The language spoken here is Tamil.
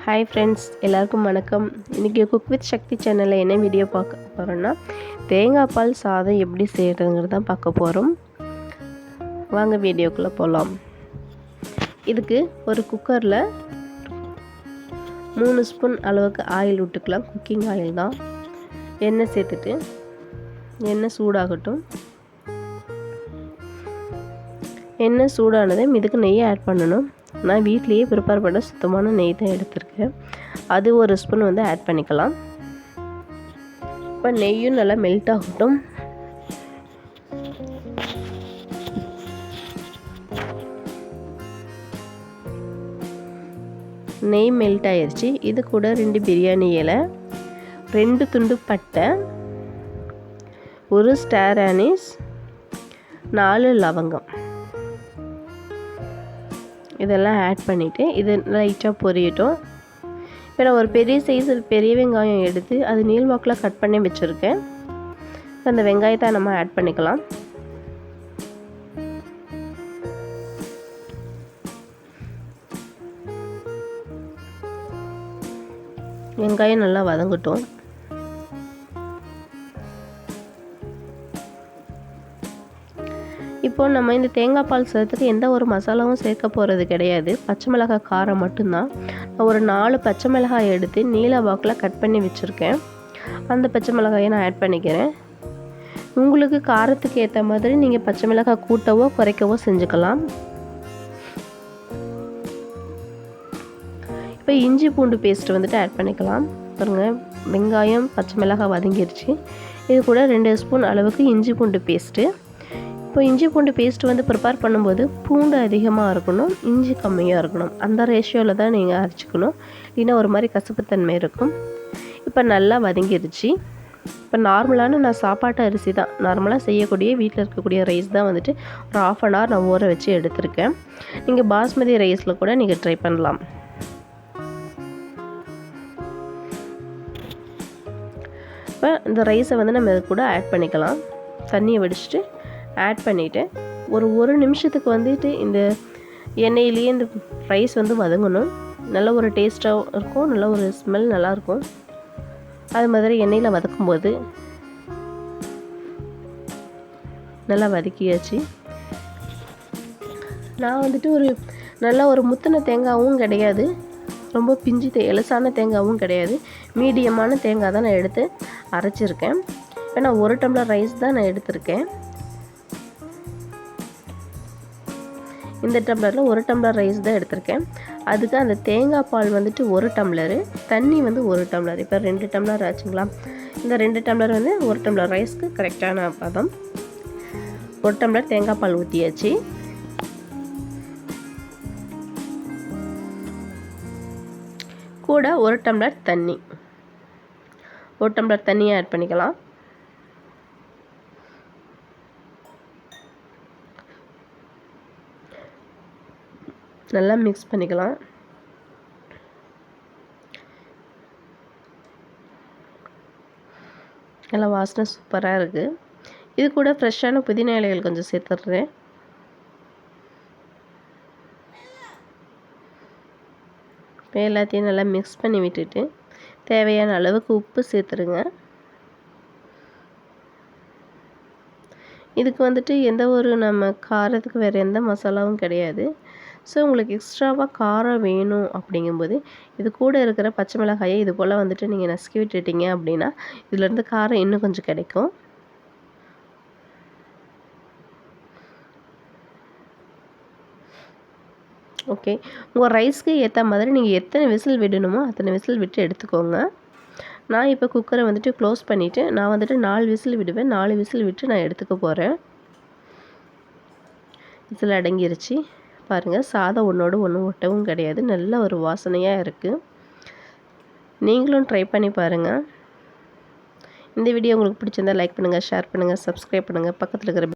ஹாய் ஃப்ரெண்ட்ஸ், எல்லாருக்கும் வணக்கம். இன்றைக்கி குக் வித் சக்தி சேனலில் என்ன வீடியோ பார்க்க போகிறோன்னா, தேங்காய் பால் சாதம் எப்படி செய்கிறதுங்கிறது தான் பார்க்க போகிறோம். வாங்க வீடியோக்குள்ளே போகலாம். இதுக்கு ஒரு குக்கரில் 3 ஸ்பூன் அளவுக்கு ஆயில் விட்டுக்கலாம். குக்கிங் ஆயில் தான். எண்ணெய் சேர்த்துட்டு எண்ணெய் சூடாகட்டும். எண்ணெய் சூடானதும் இதுக்கு நெய் ஆட் பண்ணணும். நான் வீட்லேயே ப்ரிப்பேர் பண்ண சுத்தமான நெய் தான் எடுத்திருக்கேன். அது ஒரு ஸ்பூன் ஆட் பண்ணிக்கலாம். இப்போ நெய்யும் நல்லா மெல்ட் ஆகட்டும். நெய் மெல்ட் ஆயிடுச்சு. இது கூட 2 பிரியாணி இலை, 2 துண்டு பட்டை, 1 ஸ்டார் அனீஸ், 4 லவங்கம் இதெல்லாம் ஆட் பண்ணிவிட்டு இது லைட்டாக பொரியட்டும். இப்போ நான் ஒரு பெரிய சைஸில் பெரிய வெங்காயம் எடுத்து அது நீள்வாக்கில் கட் பண்ணி வச்சுருக்கேன். அந்த வெங்காயத்தை நம்ம ஆட் பண்ணிக்கலாம். வெங்காயம் நல்லா வதங்கட்டும். இப்போது நம்ம இந்த தேங்காய் பால் சாதத்துக்கு எந்த ஒரு மசாலாவும் சேர்க்க போகிறது கிடையாது. பச்சை மிளகாய் காரம் மட்டும்தான். நான் ஒரு 4 பச்சை மிளகாய் எடுத்து நீல வாக்கில் கட் பண்ணி வச்சுருக்கேன். அந்த பச்சை மிளகாயை நான் ஆட் பண்ணிக்கிறேன். உங்களுக்கு காரத்துக்கு ஏற்ற மாதிரி நீங்கள் பச்சை மிளகாய் கூட்டவோ குறைக்கவோ செஞ்சுக்கலாம். இப்போ இஞ்சி பூண்டு பேஸ்ட் ஆட் பண்ணிக்கலாம். பாருங்கள், வெங்காயம் பச்சை மிளகாய் வதங்கிடுச்சு. இது கூட 2 ஸ்பூன் அளவுக்கு இஞ்சி பூண்டு பேஸ்ட்டு. இப்போ இஞ்சி பூண்டு பேஸ்ட்டு ப்ரிப்பேர் பண்ணும்போது பூண்டு அதிகமாக இருக்கணும், இஞ்சி கம்மியாக இருக்கணும். அந்த ரேஷியோவில் தான் நீங்கள் அரைச்சிக்கணும். இல்லைன்னா ஒரு மாதிரி கசப்புத்தன்மை இருக்கும். இப்போ நல்லா வதங்கிடுச்சு. இப்போ நார்மலான நான் சாப்பாட்டு அரிசி தான், நார்மலாக செய்யக்கூடிய வீட்டில் இருக்கக்கூடிய ரைஸ் தான் ஒரு 1/2 அன் ஹவர் நான் ஊற வச்சு எடுத்திருக்கேன். நீங்கள் பாஸ்மதி ரைஸில் கூட நீங்கள் ட்ரை பண்ணலாம். இப்போ இந்த ரைஸை நம்ம இது கூட ஆட் பண்ணிக்கலாம். தண்ணியை வடிச்சிட்டு ஆட் பண்ணிவிட்டு ஒரு நிமிஷத்துக்கு இந்த எண்ணெயிலேயே இந்த ரைஸ் வதங்கணும். நல்ல ஒரு டேஸ்ட்டாக இருக்கும், நல்ல ஒரு ஸ்மெல் நல்லாயிருக்கும். அது மாதிரி எண்ணெயில் வதக்கும்போது நல்லா வதக்கியாச்சு. நான் நல்ல ஒரு முத்தின தேங்காயும் கிடையாது, ரொம்ப பிஞ்சு எலசான தேங்காயும் கிடையாது. மீடியமான தேங்காய் தான் நான் எடுத்து அரைச்சிருக்கேன். இப்போ நான் 1 டம்ளர் ரைஸ் தான் நான் எடுத்திருக்கேன். இந்த டம்ளரில் 1 டம்ளர் ரைஸ் தான் எடுத்திருக்கேன். அதுக்கு அந்த தேங்காய் பால் 1 டம்ளரு, தண்ணி 1 டம்ளர். இப்போ 2 டம்ளர் ஆச்சுங்களா. இந்த 2 டம்ளர் 1 டம்ளர் ரைஸ்க்கு கரெக்டான பதம். 1 டம்ளர் தேங்காய் பால் ஊற்றியாச்சு. கூட 1 டம்ளர் தண்ணி, 1 டம்ளர் தண்ணியை ஆட் பண்ணிக்கலாம். நல்லா மிக்ஸ் பண்ணிக்கலாம். நல்லா வாசனை சூப்பராக இருக்குது. இது கூட ஃப்ரெஷ்ஷான புதினா இலைகள் கொஞ்சம் சேர்த்துடுறேன். இப்போ எல்லாத்தையும் நல்லா மிக்ஸ் பண்ணி விட்டுட்டு தேவையான அளவுக்கு உப்பு சேர்த்துருங்க. இதுக்கு எந்த ஒரு நம்ம காரத்துக்கு வேறு எந்த மசாலாவும் கிடையாது. ஸோ உங்களுக்கு எக்ஸ்ட்ராவாக காரம் வேணும் அப்படிங்கும்போது இது கூட இருக்கிற பச்சை மிளகாயை இது போல் நீங்கள் நசுக்கி விட்டுட்டீங்க அப்படின்னா இதுலேருந்து காரம் இன்னும் கொஞ்சம் கிடைக்கும். ஓகே, உங்கள் ரைஸ்க்கு ஏற்ற மாதிரி நீங்கள் எத்தனை விசில் விடணுமோ அத்தனை விசில் விட்டு எடுத்துக்கோங்க. நான் இப்போ குக்கரை க்ளோஸ் பண்ணிவிட்டு நான் 4 விசில் விடுவேன். 4 விசில் விட்டு நான் எடுத்துக்க போகிறேன். விசில் அடங்கிருச்சு. பாருங்கள், சாதம் ஒன்றோடு ஒன்று ஒட்டவும் கிடையாது, நல்ல ஒரு வாசனையாக இருக்குது. நீங்களும் ட்ரை பண்ணி பாருங்கள். இந்த வீடியோ உங்களுக்கு பிடிச்சிருந்தால் லைக் பண்ணுங்கள், ஷேர் பண்ணுங்கள், சப்ஸ்கிரைப் பண்ணுங்கள். பக்கத்தில் இருக்கிற